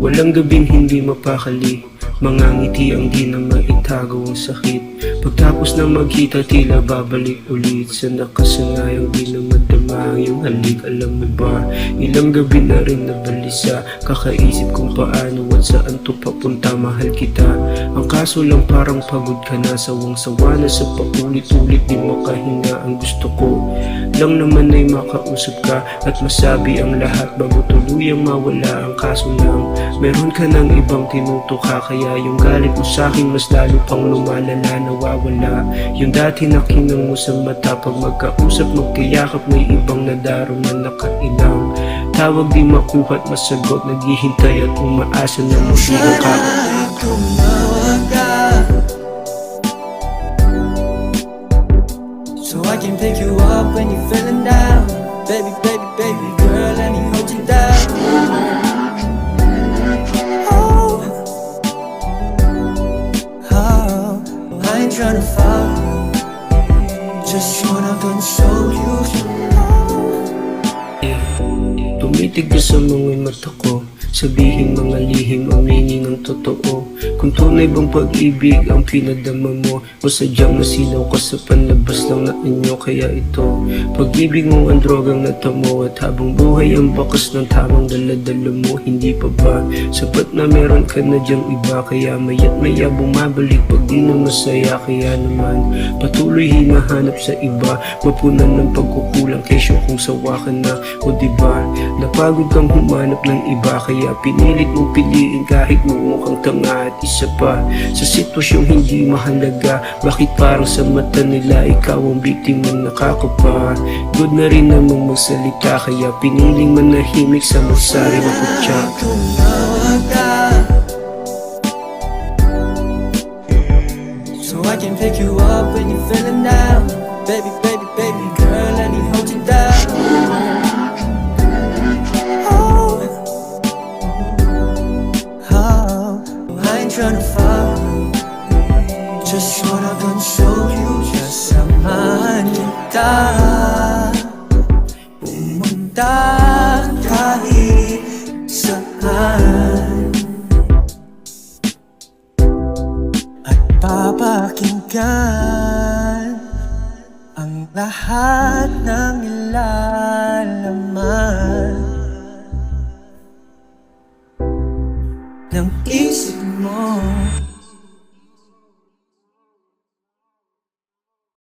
Walang gabing hindi mapakali, mga ngiti ang di na maitago ang sakit. Pagtapos na magkita tila babalik ulit sa nakasanayang di na madama ang iyong halik. Alam mo ba, ilang gabi na rin nabalisa, kakaisip kung paano at saan to papunta. Mahal kita, ang kaso lang parang pagod ka na, sawang-sawa na sa paulit-ulit di makahinga. Ang gusto ko lang naman ay makausap ka at masabi ang lahat bago tuluyang mawala. Ang kaso lang, meron ka ng ibang tinutuka, kaya yung galit mo sa'kin mas lalo pang lumalala, nawawala. Yung dati na kinang mo sa mata, pag magkausap magkayakap may ibang nadaro na nakailang tawag di makuha at masagot, naghihintay at umaasa na magiging ka. Tumawag ka so I can pick you up when you're feeling down. Baby, baby, baby girl, let me hold you down. Oh, oh, I ain't tryna fall, just wanna console you. Tumitig ka sa mga mata ko, sabihin mga lihim, aminin ang totoo. Kung tunay bang pag-ibig ang pinadama mo, o sadyang nasilaw ka sa panlabas lang na inyo. Kaya ito, pag-ibig mo ang drogang natamo, at habang buhay ang bakas ng tamang daladala mo. Hindi pa ba sapat na meron ka na dyang iba, kaya maya't maya bumabalik pag di na masaya. Kaya naman patuloy hinahanap sa iba, mapunan ng pagkukulang kesyo kung sawa ka na. O diba, napagod kang humanap ng iba, kaya pinilit mong piliin kahit mukhang tanga. At isa pa, sa sitwasyong hindi mahalaga, bakit parang sa mata nila ikaw ang biktimang nakakapa? Good na rin namang magsalita, kaya piniling manahimik sa magsari na kutya. Tumawag ka so I can pick you up when you're feeling down. Baby, baby, baby girl, let me hold you down. Oh, oh, I ain't tryna fall, just wanna console you. Just samahan kita pumunta kahit saan, at papakinggan ang lahat ng ilan.